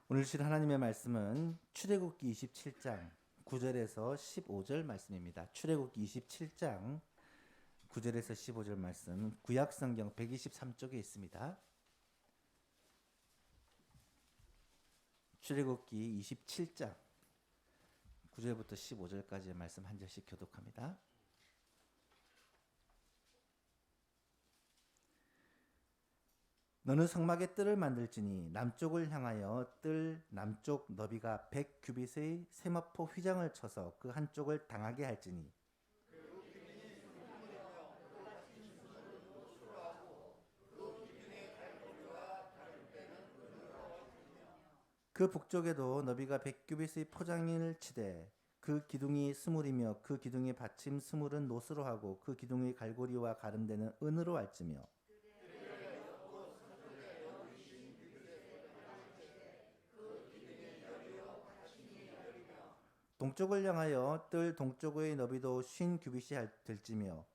오늘 주신 하나님의 말씀은 출애굽기 27장 9절에서 15절 말씀입니다. 출애굽기 27장 9절에서 15절 말씀 구약성경 123쪽에 있습니다. 출애굽기 27장 9절부터 15절까지의 말씀 한 절씩 교독합니다. 너는 성막에 뜰을 만들지니 남쪽을 향하여 뜰 남쪽 너비가 100규빗의 세마포 휘장을 쳐서 그 한쪽을 당하게 할지니 그 북쪽에도 너비가 100규빗의 포장을 치되 그 기둥이 스물이며 그 기둥의 받침 스물은 노스로 하고 그 기둥의 갈고리와 가름대는 은으로 할지며 동쪽을 향하여 뜰 동쪽의 너비도 50규빗이 될지며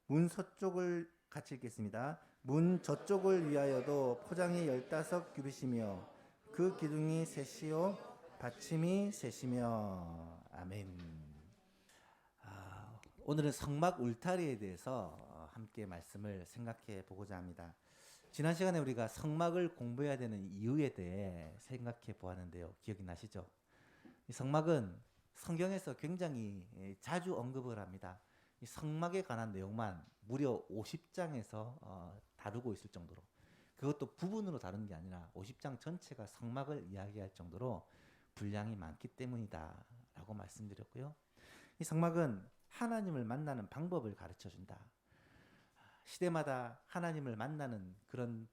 문 서쪽을 같이 읽겠습니다. 문 저쪽을 위하여도 포장이 15규빗이며 그 기둥이 셋이요 받침이 셋이며 아멘. 오늘은 성막 울타리에 대해서 함께 말씀을 생각해 보고자 합니다. 지난 시간에 우리가 성막을 공부해야 되는 이유에 대해 생각해 보았는데요. 기억이 나시죠? 이 성막은 성경에서 굉장히 자주 언급을 합니다. 이 성막에 관한 내용만 무려 50장에서 다루고 있을 정도로, 그것도 부분으로 다루는 게 아니라 50장 전체가 성막을 이야기할 정도로 분량이 많기 때문이다 라고 말씀드렸고요. 이 성막은 하나님을 만나는 방법을 가르쳐 준다. 시대마다 하나님을 만나는 그런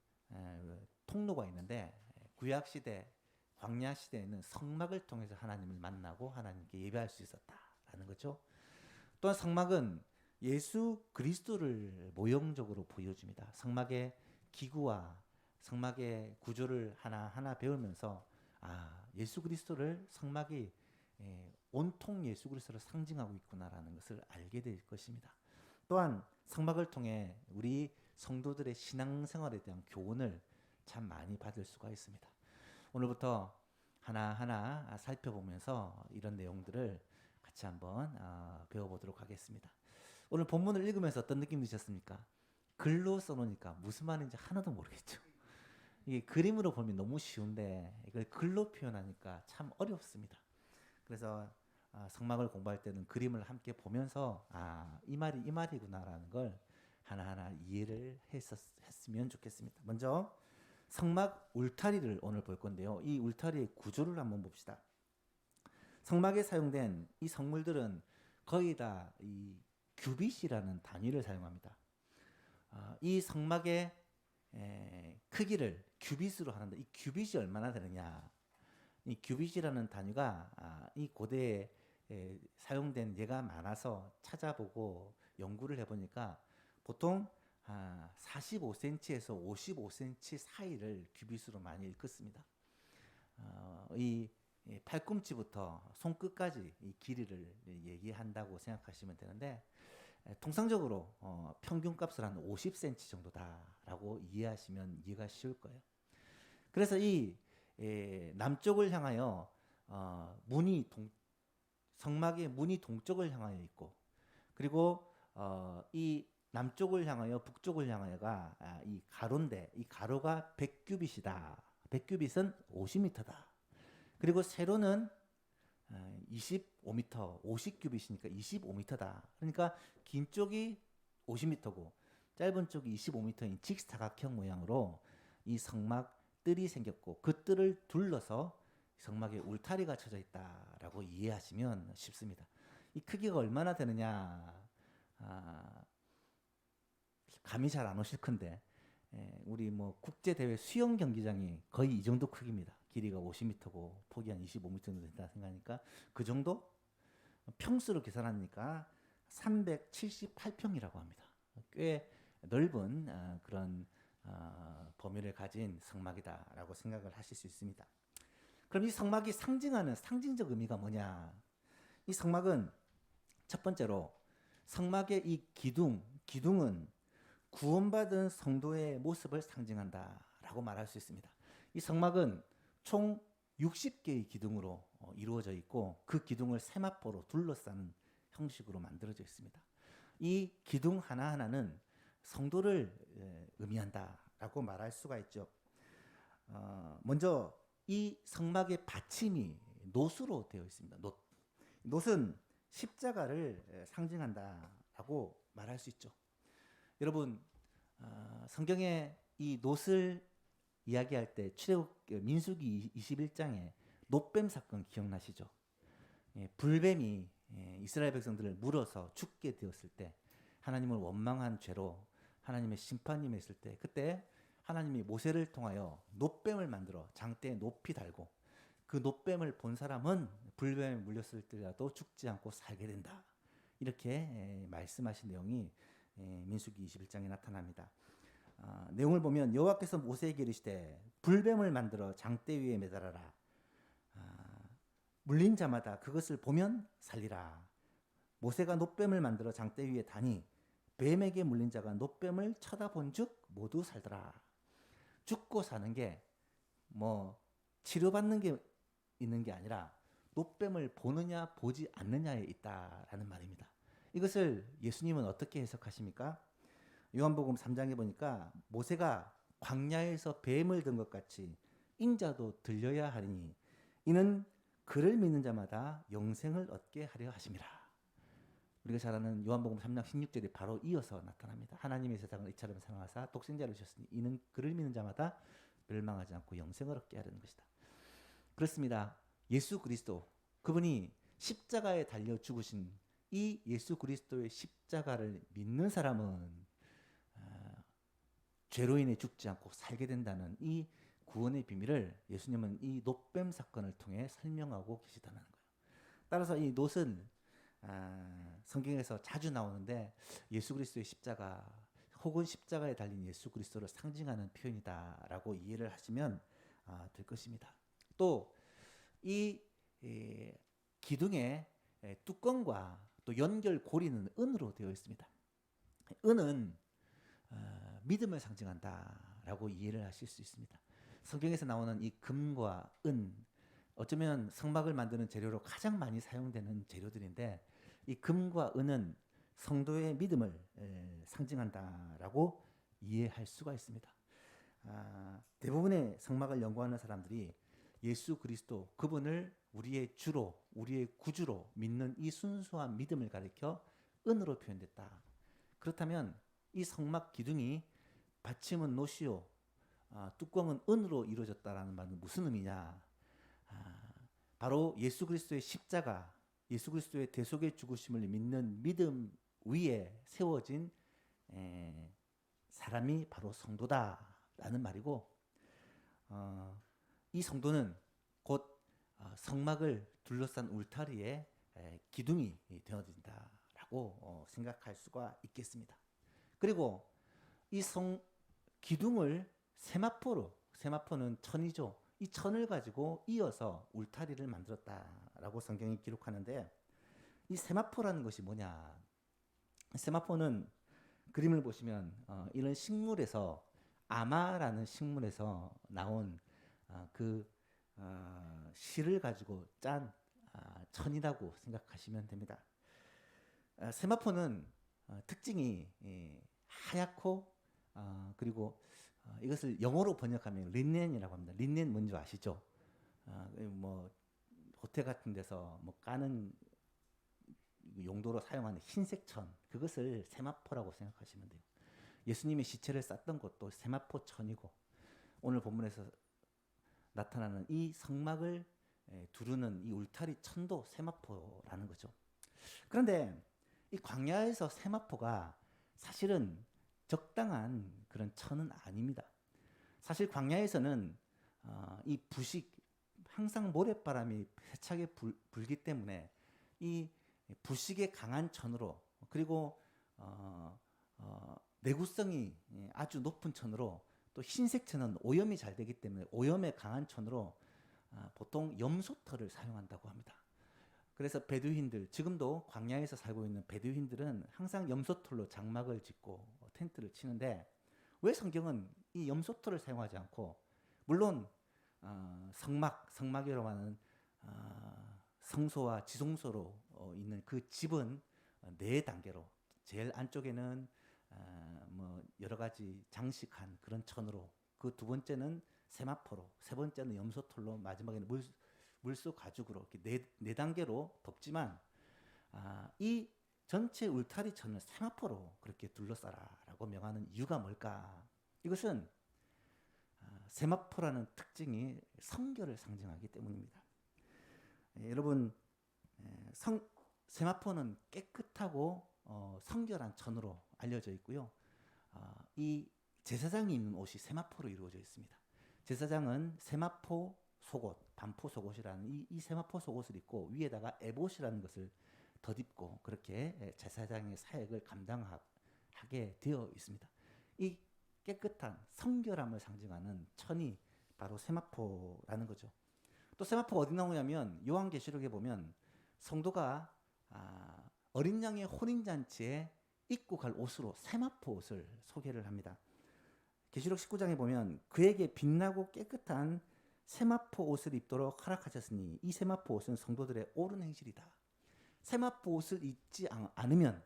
통로가 있는데, 구약시대, 광야시대에는 성막을 통해서 하나님을 만나고 하나님께 예배할 수 있었다라는 거죠. 또한 성막은 예수 그리스도를 모형적으로 보여줍니다. 성막의 기구와 성막의 구조를 하나하나 배우면서 예수 그리스도를 성막이 온통 예수 그리스도를 상징하고 있구나라는 것을 알게 될 것입니다. 또한 성막을 통해 우리 성도들의 신앙생활에 대한 교훈을 참 많이 받을 수가 있습니다. 오늘부터 하나하나 살펴보면서 이런 내용들을 같이 한번 배워보도록 하겠습니다. 오늘 본문을 읽으면서 어떤 느낌 드셨습니까? 글로 써놓으니까 무슨 말인지 하나도 모르겠죠. 이게 그림으로 보면 너무 쉬운데 이걸 글로 표현하니까 참 어렵습니다. 그래서 성막을 공부할 때는 그림을 함께 보면서 이 말이 이 말이구나라는 걸 하나하나 이해를 했으면 좋겠습니다. 먼저 성막 울타리를 오늘 볼 건데요. 이 울타리의 구조를 한번 봅시다. 성막에 사용된 이 성물들은 거의 다 이 규빗이라는 단위를 사용합니다. 이 성막의 크기를 규빗으로 하는데, 이 규빗이 얼마나 되느냐? 이 규빗이라는 단위가 이 고대에 사용된 예가 많아서 찾아보고 연구를 해보니까 보통 45cm에서 55cm 사이를 규빗으로 많이 일컫습니다. 이 팔꿈치부터 손끝까지 이 길이를 얘기한다고 생각하시면 되는데, 통상적으로 평균값을 한 50cm 정도다라고 이해하시면 이해가 쉬울 거예요. 그래서 이 남쪽을 향하여 성막의 문이 동쪽을 향하여 있고, 그리고 이 남쪽을 향하여 북쪽을 향하여가 이 가로인데, 이 가로가 100규빗이다. 100규빗은 50m다. 그리고 세로는 25m, 50규빗이니까 25m다. 그러니까 긴 쪽이 50m고 짧은 쪽이 25m인 직사각형 모양으로 이 성막 뜰이 생겼고, 그 뜰을 둘러서 성막에 울타리가 쳐져 있다라고 이해하시면 쉽습니다. 이 크기가 얼마나 되느냐, 감이 잘 안 오실 건데, 우리 국제 대회 수영 경기장이 거의 이 정도 크기입니다. 길이가 50m고 폭이 한 25m 정도 된다 생각하니까 그 정도? 평수로 계산하니까 378평이라고 합니다. 꽤 넓은 그런 범위를 가진 성막이다라고 생각을 하실 수 있습니다. 그럼 이 성막이 상징하는 상징적 의미가 뭐냐? 이 성막은 첫 번째로 성막의 이 기둥은 구원받은 성도의 모습을 상징한다라고 말할 수 있습니다. 이 성막은 총 60개의 기둥으로 이루어져 있고 그 기둥을 세마포로 둘러싼 형식으로 만들어져 있습니다. 이 기둥 하나하나는 성도를 의미한다라고 말할 수가 있죠. 먼저 이 성막의 받침이 놋으로 되어 있습니다. 놋은 십자가를 상징한다라고 말할 수 있죠. 여러분, 성경에 이 놋을 이야기할 때 민수기 21장에 놋뱀 사건 기억나시죠? 불뱀이 이스라엘 백성들을 물어서 죽게 되었을 때 하나님을 원망한 죄로 하나님의 심판이 임했을 때 그때 하나님이 모세를 통하여 놋뱀을 만들어 장대에 높이 달고 그 놋뱀을 본 사람은 불뱀에 물렸을 때라도 죽지 않고 살게 된다. 이렇게 말씀하신 내용이 민수기 21장에 나타납니다. 내용을 보면 여호와께서 모세에게 이르시되 불뱀을 만들어 장대 위에 매달아라. 물린 자마다 그것을 보면 살리라. 모세가 놋뱀을 만들어 장대 위에 다니 뱀에게 물린 자가 놋뱀을 쳐다본즉 모두 살더라. 죽고 사는 게 뭐 치료받는 게 있는 게 아니라 놋뱀을 보느냐 보지 않느냐에 있다라는 말입니다. 이것을 예수님은 어떻게 해석하십니까? 요한복음 3장에 보니까 모세가 광야에서 뱀을 든 것 같이 인자도 들려야 하리니 이는 그를 믿는 자마다 영생을 얻게 하려 하심이라. 우리가 잘 아는 요한복음 3장 16절이 바로 이어서 나타납니다. 하나님의 세상을 이처럼 사랑하사 독생자를 주셨으니 이는 그를 믿는 자마다 멸망하지 않고 영생을 얻게 하려는 것이다. 그렇습니다. 예수 그리스도 그분이 십자가에 달려 죽으신 이 예수 그리스도의 십자가를 믿는 사람은 죄로 인해 죽지 않고 살게 된다는 이 구원의 비밀을 예수님은 이 놋뱀 사건을 통해 설명하고 계시다는 거예요. 따라서 이 놋은 성경에서 자주 나오는데 예수 그리스도의 십자가 혹은 십자가에 달린 예수 그리스도를 상징하는 표현이다라고 이해를 하시면 될 것입니다. 또 이 기둥의 뚜껑과 또 연결 고리는 은으로 되어 있습니다. 은은 믿음을 상징한다라고 이해를 하실 수 있습니다. 성경에서 나오는 이 금과 은 어쩌면 성막을 만드는 재료로 가장 많이 사용되는 재료들인데 이 금과 은은 성도의 믿음을 상징한다라고 이해할 수가 있습니다. 대부분의 성막을 연구하는 사람들이 예수 그리스도 그분을 우리의 주로 우리의 구주로 믿는 이 순수한 믿음을 가리켜 은으로 표현됐다. 그렇다면 이 성막 기둥이 받침은 놋이요 뚜껑은 은으로 이루어졌다라는 말은 무슨 의미냐? 바로 예수 그리스도의 십자가, 예수 그리스도의 대속의 죽으심을 믿는 믿음 위에 세워진 사람이 바로 성도다라는 말이고, 이 성도는 곧 성막을 둘러싼 울타리에 기둥이 되어진다라고 생각할 수가 있겠습니다. 그리고 이 기둥을 세마포는 천이죠. 이 천을 가지고 이어서 울타리를 만들었다라고 성경이 기록하는데 이 세마포라는 것이 뭐냐? 세마포는 그림을 보시면 이런 식물에서 아마라는 식물에서 나온 실을 가지고 짠 천이라고 생각하시면 됩니다. 세마포는 특징이 하얗고 그리고 이것을 영어로 번역하면 린넨이라고 합니다. 린넨 뭔지 아시죠? 뭐 호텔 같은 데서 뭐 까는 용도로 사용하는 흰색 천, 그것을 세마포라고 생각하시면 돼요. 예수님의 시체를 쌌던 곳도 세마포 천이고 오늘 본문에서 나타나는 이 성막을 두르는 이 울타리 천도 세마포라는 거죠. 그런데 이 광야에서 세마포가 사실은 적당한 그런 천은 아닙니다. 사실 광야에서는 이 부식 항상 모래바람이 세차게 불기 때문에 이 부식에 강한 천으로 그리고 내구성이 아주 높은 천으로 또 흰색 천은 오염이 잘 되기 때문에 오염에 강한 천으로 보통 염소털을 사용한다고 합니다. 그래서 베두인들 지금도 광야에서 살고 있는 베두인들은 항상 염소털로 장막을 짓고 텐트를 치는데 왜 성경은 이 염소털을 사용하지 않고, 물론 성막이라고 하는 성소와 지성소로 있는 그 집은 네 단계로, 제일 안쪽에는 뭐 여러 가지 장식한 그런 천으로, 그 두 번째는 세마포로, 세 번째는 염소털로, 마지막에는 물소 가죽으로, 이렇게 네 단계로 덮지만 이 전체 울타리 천을 세마포로 그렇게 둘러싸라라고 명하는 이유가 뭘까? 이것은 세마포라는 특징이 성결을 상징하기 때문입니다. 여러분, 세마포는 깨끗하고 성결한 천으로 알려져 있고요. 이 제사장이 입는 옷이 세마포로 이루어져 있습니다. 제사장은 세마포 속옷, 반포 속옷이라는 이 세마포 속옷을 입고 위에다가 에봇이라는 것을 덧입고 그렇게 제사장의 사역을 감당하게 되어 있습니다. 이 깨끗한 성결함을 상징하는 천이 바로 세마포라는 거죠. 또 세마포가 어디 나오냐면 요한계시록에 보면 성도가 어린 양의 혼인잔치에 입고 갈 옷으로 세마포 옷을 소개를 합니다. 계시록 19장에 보면 그에게 빛나고 깨끗한 세마포 옷을 입도록 허락하셨으니 이 세마포 옷은 성도들의 옳은 행실이다. 세마포 옷을 입지 않으면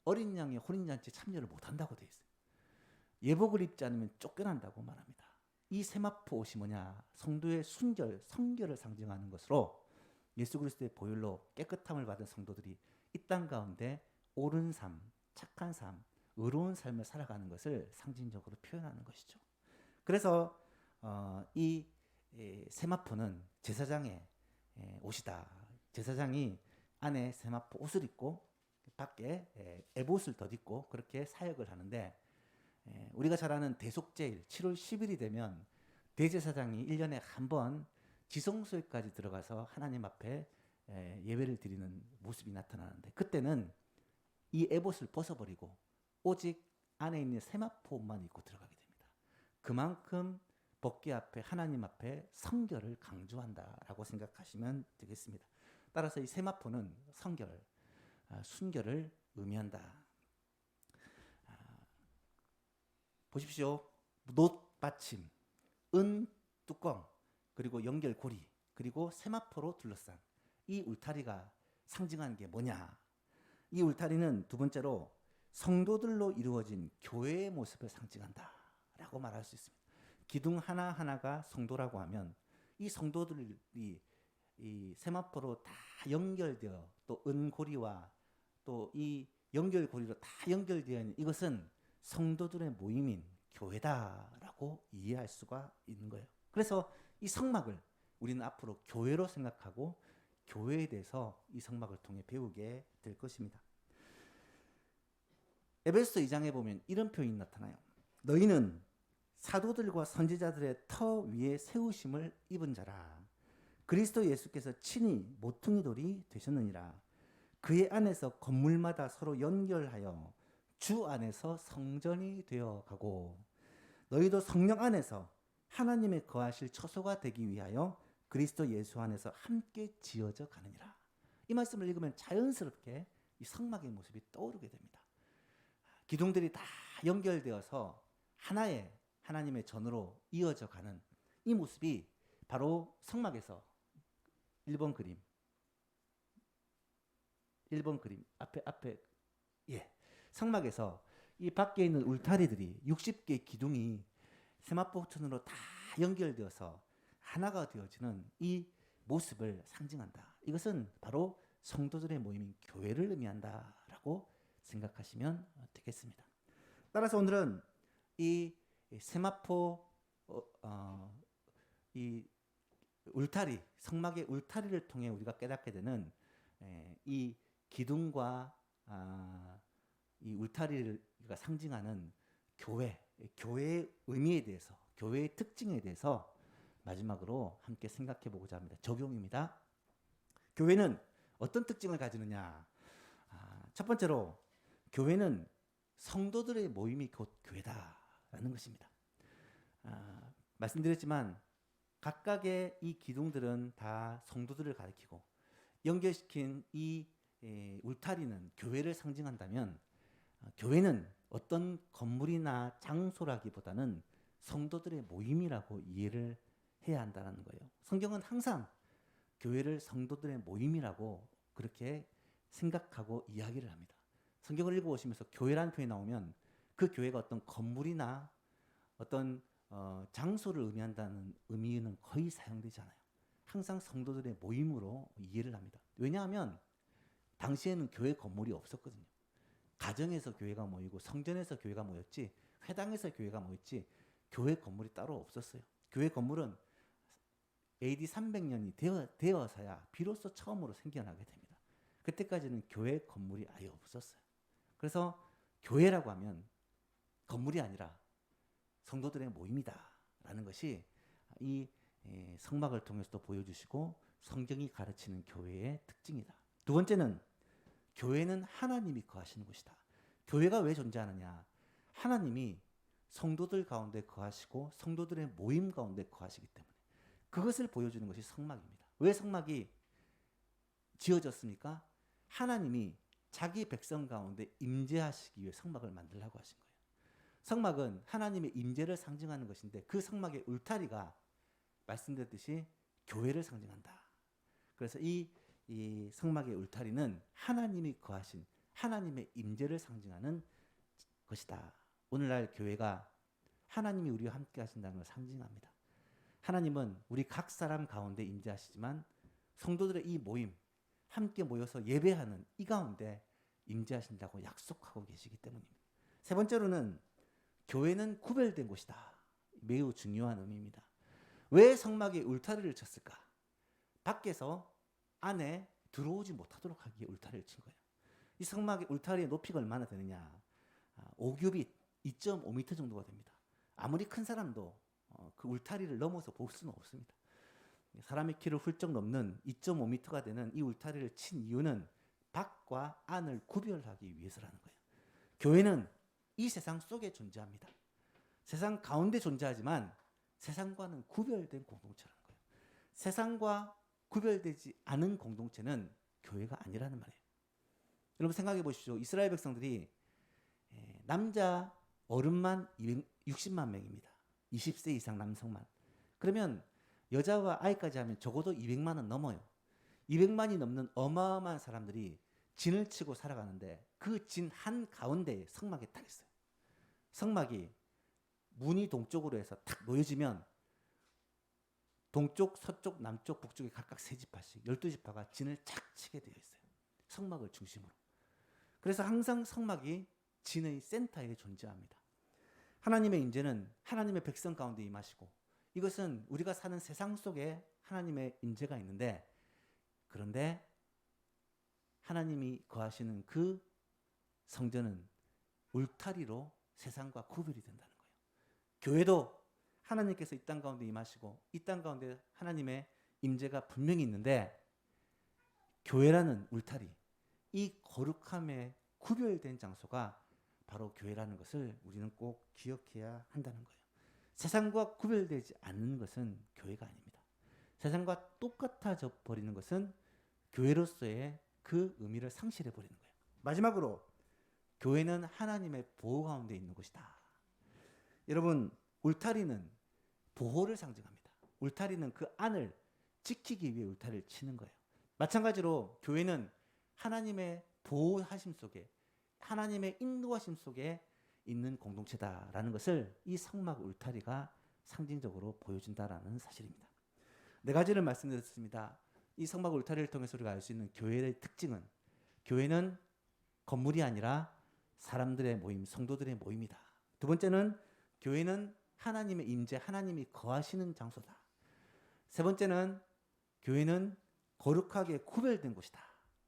어린 양의 혼인잔치에 참여를 못한다고 되어 있어요. 예복을 입지 않으면 쫓겨난다고 말합니다. 이 세마포 옷이 뭐냐? 성도의 순결, 성결을 상징하는 것으로 예수 그리스도의 보혈로 깨끗함을 받은 성도들이 이 땅 가운데 옳은 삶, 착한 삶, 의로운 삶을 살아가는 것을 상징적으로 표현하는 것이죠. 그래서 이 세마포는 제사장의 옷이다. 제사장이 안에 세마포 옷을 입고 밖에 에봇을 덧입고 그렇게 사역을 하는데, 우리가 잘 아는 대속제일 7월 10일이 되면 대제사장이 1년에 한 번 지성소에까지 들어가서 하나님 앞에 예배를 드리는 모습이 나타나는데, 그때는 이 에봇을 벗어버리고 오직 안에 있는 세마포만 입고 들어가게 됩니다. 그만큼 법궤 앞에, 하나님 앞에 성결을 강조한다라고 생각하시면 되겠습니다. 따라서 이 세마포는 성결, 순결을 의미한다. 보십시오. 놋 받침, 은 뚜껑, 그리고 연결 고리, 그리고 세마포로 둘러싼 이 울타리가 상징하는 게 뭐냐? 이 울타리는 두 번째로 성도들로 이루어진 교회의 모습을 상징한다라고 말할 수 있습니다. 기둥 하나하나가 성도라고 하면 이 성도들이 이 세마포로 다 연결되어, 또 은고리와 또 이 연결고리로 다 연결되어 있는 이것은 성도들의 모임인 교회다라고 이해할 수가 있는 거예요. 그래서 이 성막을 우리는 앞으로 교회로 생각하고 교회에 대해서 이 성막을 통해 배우게 될 것입니다. 에베소서 2장에 보면 이런 표현이 나타나요. 너희는 사도들과 선지자들의 터 위에 세우심을 입은 자라. 그리스도 예수께서 친히 모퉁이 돌이 되셨느니라. 그의 안에서 건물마다 서로 연결하여 주 안에서 성전이 되어 가고, 너희도 성령 안에서 하나님의 거하실 처소가 되기 위하여 그리스도 예수 안에서 함께 지어져 가느니라. 이 말씀을 읽으면 자연스럽게 이 성막의 모습이 떠오르게 됩니다. 기둥들이 다 연결되어서 하나의 하나님의 전으로 이어져 가는 이 모습이 바로 성막에서 1번 그림 앞에 성막에서 이 밖에 있는 울타리들이 60개의 기둥이 세마포천으로 다 연결되어서 하나가 되어지는 이 모습을 상징한다. 이것은 바로 성도들의 모임인 교회를 의미한다라고 생각하시면 되겠습니다. 따라서 오늘은 이 세마포 이 울타리, 성막의 울타리를 통해 우리가 깨닫게 되는 이 기둥과 이 울타리가 상징하는 교회의 의미에 대해서, 교회의 특징에 대해서 마지막으로 함께 생각해 보고자 합니다. 적용입니다. 교회는 어떤 특징을 가지느냐? 첫 번째로 교회는 성도들의 모임이 곧 교회다라는 것입니다. 말씀드렸지만 각각의 이 기둥들은 다 성도들을 가리키고 연결시킨 이 울타리는 교회를 상징한다면, 교회는 어떤 건물이나 장소라기보다는 성도들의 모임이라고 이해를 해야 한다는 거예요. 성경은 항상 교회를 성도들의 모임이라고 그렇게 생각하고 이야기를 합니다. 성경을 읽어보시면서 교회라는 표현이 나오면 그 교회가 어떤 건물이나 어떤 장소를 의미한다는 의미는 거의 사용되지 않아요. 항상 성도들의 모임으로 이해를 합니다. 왜냐하면 당시에는 교회 건물이 없었거든요. 가정에서 교회가 모이고 성전에서 교회가 모였지, 회당에서 교회가 모였지 교회 건물이 따로 없었어요. 교회 건물은 AD 300년이 되어서야 비로소 처음으로 생겨나게 됩니다. 그때까지는 교회 건물이 아예 없었어요. 그래서 교회라고 하면 건물이 아니라 성도들의 모임이다라는 것이 이 성막을 통해서도 보여주시고 성경이 가르치는 교회의 특징이다. 두 번째는 교회는 하나님이 거하시는 곳이다. 교회가 왜 존재하느냐? 하나님이 성도들 가운데 거하시고 성도들의 모임 가운데 거하시기 때문에 그것을 보여주는 것이 성막입니다. 왜 성막이 지어졌습니까? 하나님이 자기 백성 가운데 임재하시기 위해 성막을 만들라고 하신 거예요. 성막은 하나님의 임재를 상징하는 것인데 그 성막의 울타리가 말씀드렸듯이 교회를 상징한다. 그래서 이 성막의 울타리는 하나님이 거하신 하나님의 임재를 상징하는 것이다. 오늘날 교회가 하나님이 우리와 함께 하신다는 걸 상징합니다. 하나님은 우리 각 사람 가운데 임재하시지만 성도들의 이 모임, 함께 모여서 예배하는 이 가운데 임재하신다고 약속하고 계시기 때문입니다. 세 번째로는 교회는 구별된 곳이다. 매우 중요한 의미입니다. 왜 성막에 울타리를 쳤을까? 밖에서 안에 들어오지 못하도록 하기 위해 울타리를 친 거예요. 이 성막의 울타리의 높이가 얼마나 되느냐? 5규빗, 2.5m 정도가 됩니다. 아무리 큰 사람도 그 울타리를 넘어서 볼 수는 없습니다. 사람의 키를 훌쩍 넘는 2.5m가 되는 이 울타리를 친 이유는 밖과 안을 구별하기 위해서라는 거예요. 교회는 이 세상 속에 존재합니다. 세상 가운데 존재하지만 세상과는 구별된 공동체라는 거예요. 세상과 구별되지 않은 공동체는 교회가 아니라는 말이에요. 여러분 생각해 보십시오. 이스라엘 백성들이 남자 어른만 260만 명입니다. 20세 이상 남성만. 그러면 여자와 아이까지 하면 적어도 200만은 넘어요. 200만이 넘는 어마어마한 사람들이 진을 치고 살아가는데 그 진 한가운데에 성막이 딱 있어요. 성막이 문이 동쪽으로 해서 탁 놓여지면 동쪽, 서쪽, 남쪽, 북쪽에 각각 3지파씩 12지파가 진을 착 치게 되어 있어요. 성막을 중심으로. 그래서 항상 성막이 진의 센터에 존재합니다. 하나님의 임재는 하나님의 백성 가운데 임하시고 이것은 우리가 사는 세상 속에 하나님의 임재가 있는데 그런데 하나님이 거하시는 그 성전은 울타리로 세상과 구별이 된다는 거예요. 교회도 하나님께서 이 땅 가운데 임하시고 이 땅 가운데 하나님의 임재가 분명히 있는데 교회라는 울타리, 이 거룩함에 구별된 장소가 바로 교회라는 것을 우리는 꼭 기억해야 한다는 거예요. 세상과 구별되지 않는 것은 교회가 아닙니다. 세상과 똑같아져 버리는 것은 교회로서의 그 의미를 상실해 버리는 거예요. 마지막으로 교회는 하나님의 보호 가운데 있는 곳이다. 여러분, 울타리는 보호를 상징합니다. 울타리는 그 안을 지키기 위해 울타리를 치는 거예요. 마찬가지로 교회는 하나님의 보호하심 속에 하나님의 인도하심 속에 있는 공동체다라는 것을 이 성막 울타리가 상징적으로 보여준다라는 사실입니다. 4가지를 말씀드렸습니다. 이 성막 울타리를 통해서 우리가 알 수 있는 교회의 특징은 교회는 건물이 아니라 사람들의 모임, 성도들의 모임이다. 두 번째는 교회는 하나님의 임재, 하나님이 거하시는 장소다. 세 번째는 교회는 거룩하게 구별된 곳이다.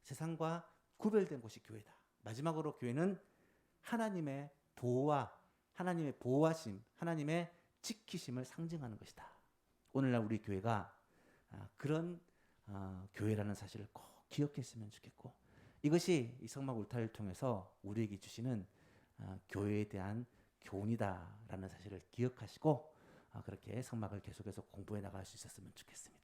세상과 구별된 곳이 교회다. 마지막으로 교회는 하나님의 보호와 하나님의 보호하심, 하나님의 지키심을 상징하는 것이다. 오늘날 우리 교회가 그런 교회라는 사실을 꼭 기억했으면 좋겠고 이것이 이 성막 울타리를 통해서 우리에게 주시는 교회에 대한 교훈이다라는 사실을 기억하시고 그렇게 성막을 계속해서 공부해 나갈 수 있었으면 좋겠습니다.